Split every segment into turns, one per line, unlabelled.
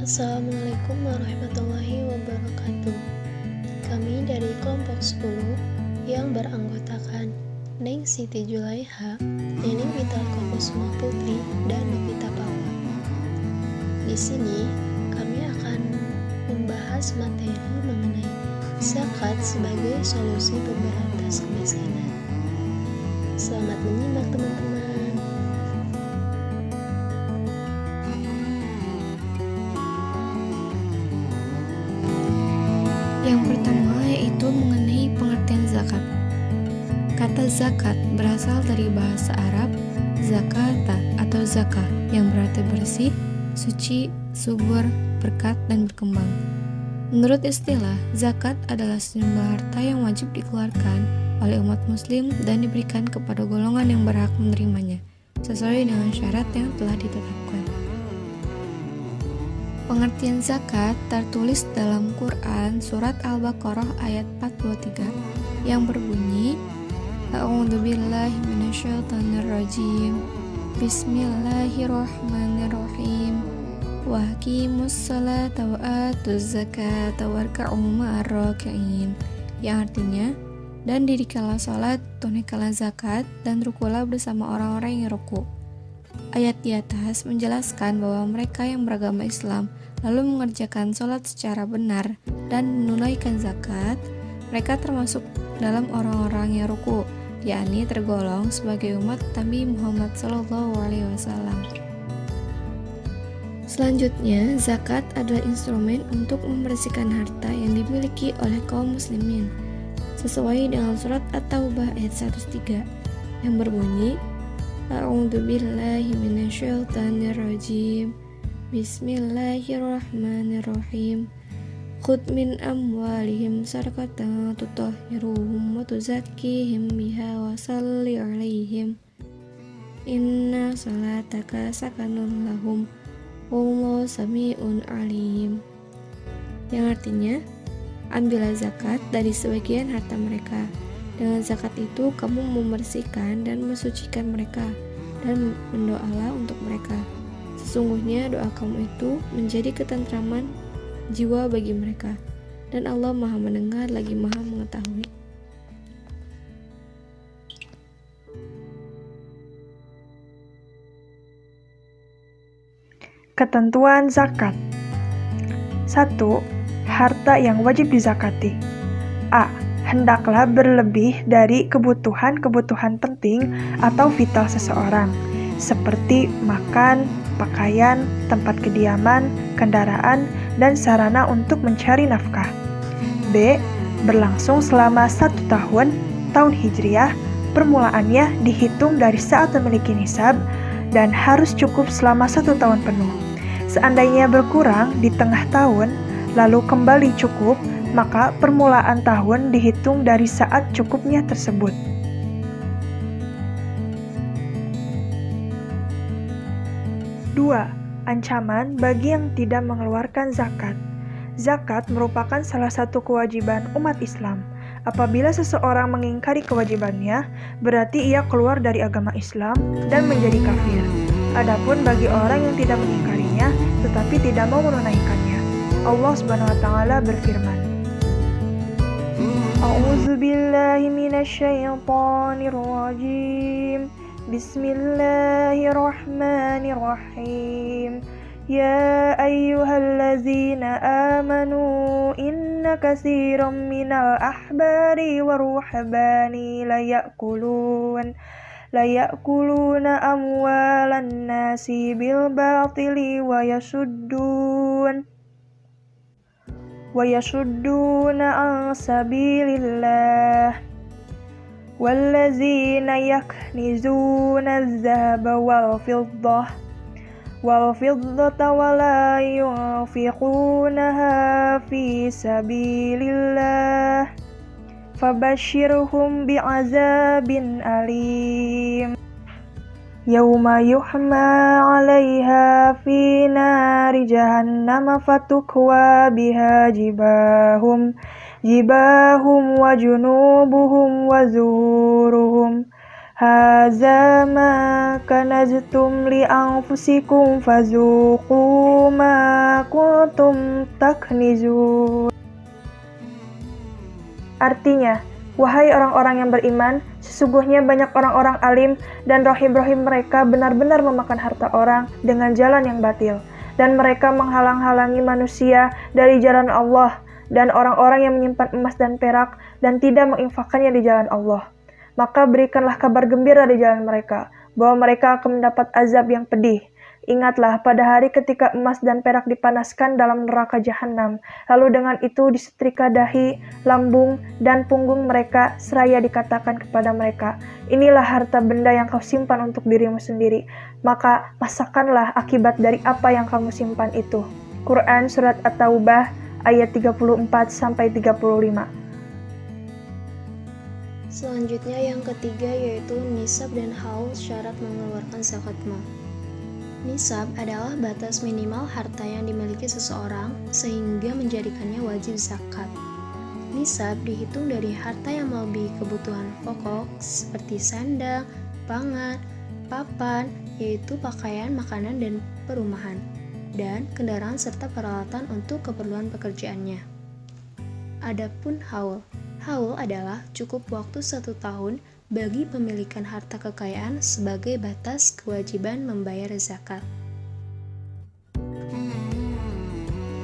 Assalamualaikum warahmatullahi wabarakatuh. Kami dari kelompok 10 yang beranggotakan Neng Siti Julaiha, Neneng Witalko Kusuma Putri, dan Novita Paula. Di sini kami akan membahas materi mengenai zakat sebagai solusi pemberantasan kemiskinan. Selamat menyimak teman-teman.
Yang pertama yaitu mengenai pengertian zakat. Kata zakat berasal dari bahasa Arab zakata atau zakah yang berarti bersih, suci, subur, berkat, dan berkembang. Menurut istilah, zakat adalah sejumlah harta yang wajib dikeluarkan oleh umat muslim dan diberikan kepada golongan yang berhak menerimanya, sesuai dengan syarat yang telah ditetapkan. Pengertian zakat tertulis dalam Quran Surat Al-Baqarah ayat 43 yang berbunyi A'udzubillahi minasyaitonirrajim Bismillahirrahmanirrahim Wa aqimus salata wa atuz zakata warka'u ma'ar raki'in, yang artinya, dan dirikanlah salat, tunaikanlah zakat, dan rukulah bersama orang-orang yang ruku. Ayat di atas menjelaskan bahwa mereka yang beragama Islam lalu mengerjakan sholat secara benar dan menunaikan zakat, mereka termasuk dalam orang-orang yang ruku, yakni tergolong sebagai umat Nabi Muhammad SAW. Selanjutnya, zakat adalah instrumen untuk membersihkan harta yang dimiliki oleh kaum muslimin, sesuai dengan surat At-Taubah ayat 103 yang berbunyi A'udzubillahi minasyaitonirrajim Bismillahirrahmanirrahim Khudh min amwalihim sadaqatan tutahhiruhum wa tuzakkihim biha wa salli 'alaihim Inna salataka sakanun lahum wallahu sami'un 'alim, yang artinya, ambillah zakat dari sebagian harta mereka. Dengan zakat itu kamu membersihkan dan mensucikan mereka, dan mendoalah untuk mereka. Sesungguhnya doa kamu itu menjadi ketentraman jiwa bagi mereka, dan Allah Maha Mendengar lagi Maha Mengetahui.
Ketentuan zakat. 1. Harta yang wajib dizakati. A. Hendaklah berlebih dari kebutuhan-kebutuhan penting atau vital seseorang, seperti makan, pakaian, tempat kediaman, kendaraan, dan sarana untuk mencari nafkah. B. Berlangsung selama 1 tahun Hijriah, permulaannya dihitung dari saat memiliki nisab, dan harus cukup selama 1 tahun penuh. Seandainya berkurang di tengah tahun, lalu kembali cukup, maka permulaan tahun dihitung dari saat cukupnya tersebut. 2. Ancaman bagi yang tidak mengeluarkan zakat. Zakat merupakan salah satu kewajiban umat Islam. Apabila seseorang mengingkari kewajibannya, berarti ia keluar dari agama Islam dan menjadi kafir. Adapun bagi orang yang tidak mengingkarinya, tetapi tidak mau menunaikannya, Allah Subhanahu wa Ta'ala berfirman, A'udzubillahi minasyaitonirrajim. Bismillahirrahmanirrahim. Ya ayyuhallazina amanu inna katsiran minal ahbari waruhbani laya'kuluna amwalan nasi bil batili wa yasudduna an sabilillah wallazina yaknizuna az-zahaba wal fiddata wa la yunfiqunaha fi sabilillah fabashshirhum bi'azabin alim Yawma yuhma 'alaiha fi nari jahannam fatukwa biha jibahum wa junubuhum wa zuhuruhum Haza ma kanaztum li anfusikum fazuqu ma kuntum taknizun. Artinya, wahai orang-orang yang beriman, sesungguhnya banyak orang-orang alim dan rohim-rohim mereka benar-benar memakan harta orang dengan jalan yang batil. Dan mereka menghalang-halangi manusia dari jalan Allah dan orang-orang yang menyimpan emas dan perak dan tidak menginfakkannya di jalan Allah. Maka berikanlah kabar gembira di jalan mereka, bahwa mereka akan mendapat azab yang pedih. Ingatlah pada hari ketika emas dan perak dipanaskan dalam neraka jahanam, lalu dengan itu disetrika dahi, lambung, dan punggung mereka, seraya dikatakan kepada mereka, inilah harta benda yang kau simpan untuk dirimu sendiri, maka masakanlah akibat dari apa yang kamu simpan itu. Quran Surat At-Taubah ayat 34-35.
Selanjutnya yang ketiga yaitu nisab dan haul syarat mengeluarkan zakat mal. Nisab adalah batas minimal harta yang dimiliki seseorang sehingga menjadikannya wajib zakat. Nisab dihitung dari harta yang melebihi kebutuhan pokok seperti sandang, pangan, papan, yaitu pakaian, makanan, dan perumahan, dan kendaraan serta peralatan untuk keperluan pekerjaannya. Adapun haul adalah cukup waktu 1 tahun bagi pemilikan harta kekayaan sebagai batas kewajiban membayar zakat.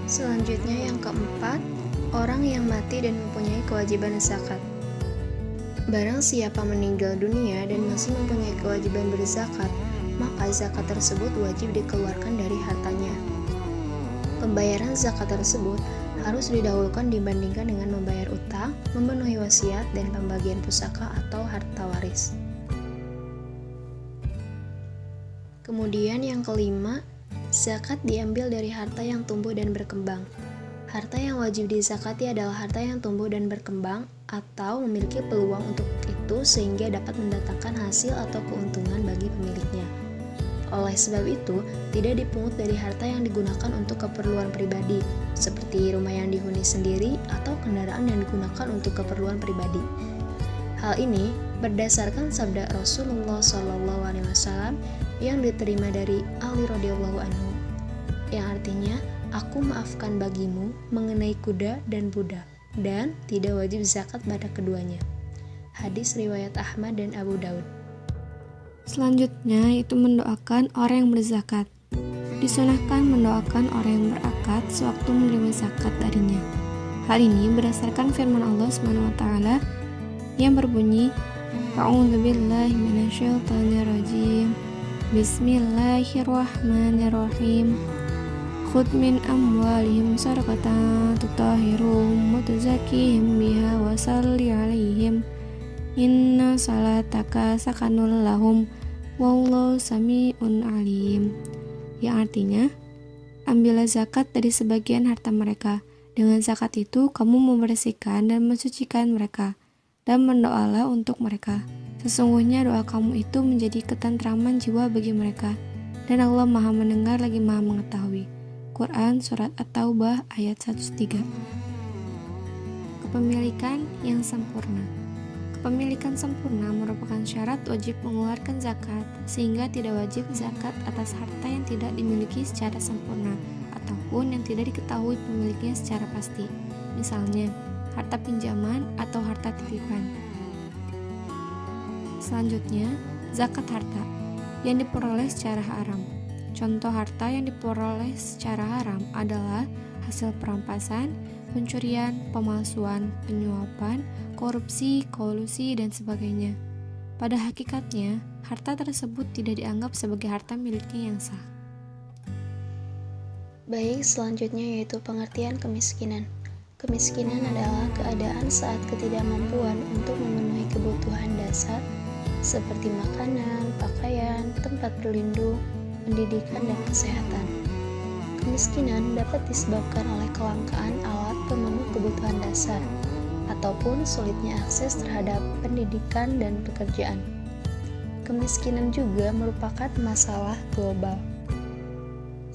Selanjutnya yang keempat, orang yang mati dan mempunyai kewajiban zakat. Barang siapa meninggal dunia dan masih mempunyai kewajiban berzakat, maka zakat tersebut wajib dikeluarkan dari hartanya. Pembayaran zakat tersebut harus didahulukan dibandingkan dengan membayar utang, memenuhi wasiat, dan pembagian pusaka atau harta waris. Kemudian yang kelima, zakat diambil dari harta yang tumbuh dan berkembang. Harta yang wajib dizakati adalah harta yang tumbuh dan berkembang atau memiliki peluang untuk itu sehingga dapat mendatangkan hasil atau keuntungan bagi pemiliknya. Oleh sebab itu, tidak dipungut dari harta yang digunakan untuk keperluan pribadi, seperti rumah yang dihuni sendiri atau kendaraan yang digunakan untuk keperluan pribadi. Hal ini berdasarkan sabda Rasulullah SAW yang diterima dari Ali radhiyallahu anhu, yang artinya, aku maafkan bagimu mengenai kuda dan budak, dan tidak wajib zakat pada keduanya. Hadis riwayat Ahmad dan Abu Daud.
Selanjutnya itu mendoakan orang yang berzakat. Disunahkan mendoakan orang yang berakad sewaktu menerima zakat darinya. Hal ini berdasarkan firman Allah SWT yang berbunyi, A'udzubillahi minasyaitonirrajim. Bismillahirrahmanirrahim. Khudh min amwalihim sadaqatan tutahhiruhum wa tuzakkihim biha wa shalli 'alaihim. Inna salataka sakanul lahum wallahu sami'un alim. Yang artinya, ambillah zakat dari sebagian harta mereka. Dengan zakat itu kamu membersihkan dan mensucikan mereka, dan berdoalah untuk mereka. Sesungguhnya doa kamu itu menjadi ketentraman jiwa bagi mereka, dan Allah Maha mendengar lagi Maha mengetahui. Quran Surat At-Taubah ayat 103. Kepemilikan yang sempurna. Kepemilikan sempurna merupakan syarat wajib mengeluarkan zakat, sehingga tidak wajib zakat atas harta yang tidak dimiliki secara sempurna, ataupun yang tidak diketahui pemiliknya secara pasti. Misalnya, harta pinjaman atau harta titipan. Selanjutnya, zakat harta yang diperoleh secara haram. Contoh harta yang diperoleh secara haram adalah hasil perampasan, pencurian, pemalsuan, penyuapan, korupsi, kolusi, dan sebagainya. Pada hakikatnya, harta tersebut tidak dianggap sebagai harta miliknya yang sah.
Baik, selanjutnya yaitu pengertian kemiskinan. Kemiskinan adalah keadaan saat ketidakmampuan untuk memenuhi kebutuhan dasar seperti makanan, pakaian, tempat berlindung, pendidikan, dan kesehatan. Kemiskinan dapat disebabkan oleh kelangkaan alat pemenuh kebutuhan dasar ataupun sulitnya akses terhadap pendidikan dan pekerjaan. Kemiskinan juga merupakan masalah global.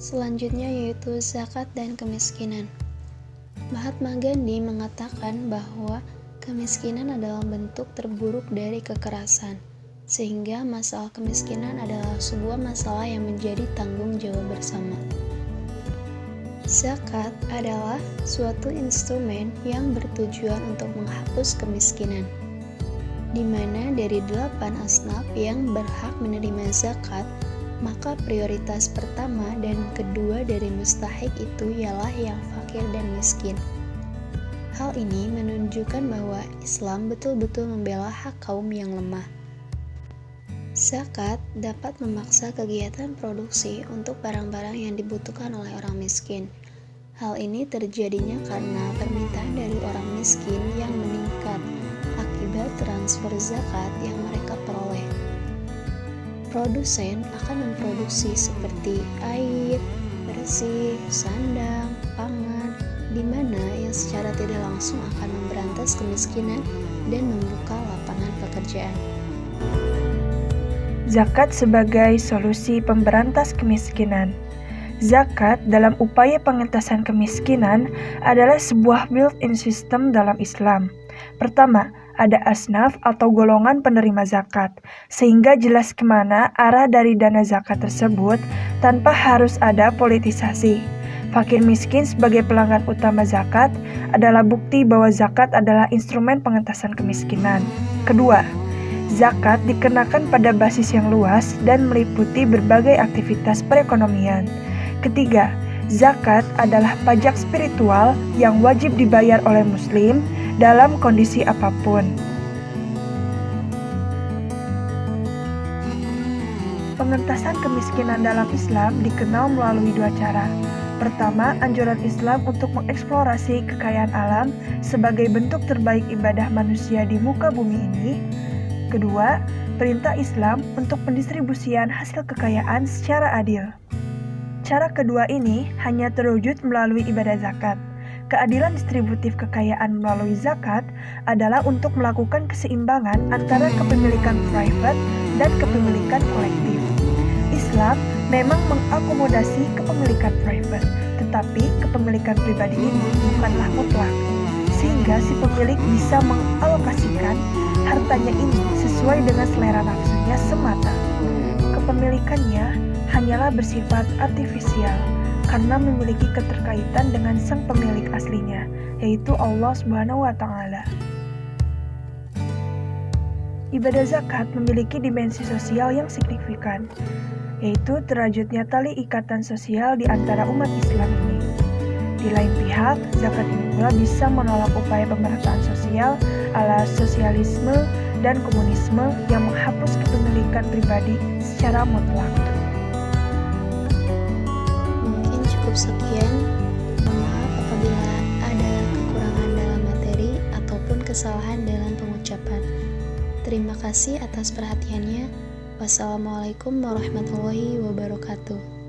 Selanjutnya yaitu zakat dan kemiskinan. Mahatma Gandhi mengatakan bahwa kemiskinan adalah bentuk terburuk dari kekerasan. sehingga masalah kemiskinan adalah sebuah masalah yang menjadi tanggung jawab bersama. Zakat adalah suatu instrumen yang bertujuan untuk menghapus kemiskinan, di mana dari 8 asnaf yang berhak menerima zakat, maka prioritas pertama dan kedua dari mustahik itu ialah yang fakir dan miskin. Hal ini menunjukkan bahwa Islam betul-betul membela hak kaum yang lemah. Zakat dapat memaksa kegiatan produksi untuk barang-barang yang dibutuhkan oleh orang miskin. Hal ini terjadinya karena permintaan dari orang miskin yang meningkat akibat transfer zakat yang mereka peroleh. Produsen akan memproduksi seperti air, bersih, sandang, pangan, di mana yang secara tidak langsung akan memberantas kemiskinan dan membuka lapangan pekerjaan.
Zakat sebagai solusi pemberantas kemiskinan. Zakat dalam upaya pengentasan kemiskinan adalah sebuah built-in system dalam Islam. Pertama, ada asnaf atau golongan penerima zakat, sehingga jelas kemana arah dari dana zakat tersebut tanpa harus ada politisasi. Fakir miskin sebagai pelanggan utama zakat adalah bukti bahwa zakat adalah instrumen pengentasan kemiskinan. Kedua, zakat dikenakan pada basis yang luas dan meliputi berbagai aktivitas perekonomian. Ketiga, zakat adalah pajak spiritual yang wajib dibayar oleh muslim dalam kondisi apapun. Pengentasan kemiskinan dalam Islam dikenal melalui 2 cara. Pertama, anjuran Islam untuk mengeksplorasi kekayaan alam sebagai bentuk terbaik ibadah manusia di muka bumi ini. Kedua, perintah Islam untuk pendistribusian hasil kekayaan secara adil. Cara kedua ini hanya terwujud melalui ibadah zakat. Keadilan distributif kekayaan melalui zakat adalah untuk melakukan keseimbangan antara kepemilikan private dan kepemilikan kolektif. Islam memang mengakomodasi kepemilikan private, tetapi kepemilikan pribadi ini bukanlah mutlak, sehingga si pemilik bisa mengalokasikan hartanya ini sesuai dengan selera nafsunya semata. Kepemilikannya hanyalah bersifat artifisial karena memiliki keterkaitan dengan sang pemilik aslinya, yaitu Allah Subhanahu wa Ta'ala. Ibadah zakat memiliki dimensi sosial yang signifikan, yaitu terwujudnya tali ikatan sosial di antara umat Islam ini. Di lain pihak, zakat ini pula bisa menolak upaya pemerataan sosial ala sosialisme dan komunisme yang menghapus kepemilikan pribadi secara mutlak.
Mungkin cukup sekian. Mohon maaf apabila ada kekurangan dalam materi ataupun kesalahan dalam pengucapan. Terima kasih atas perhatiannya. Wassalamualaikum warahmatullahi wabarakatuh.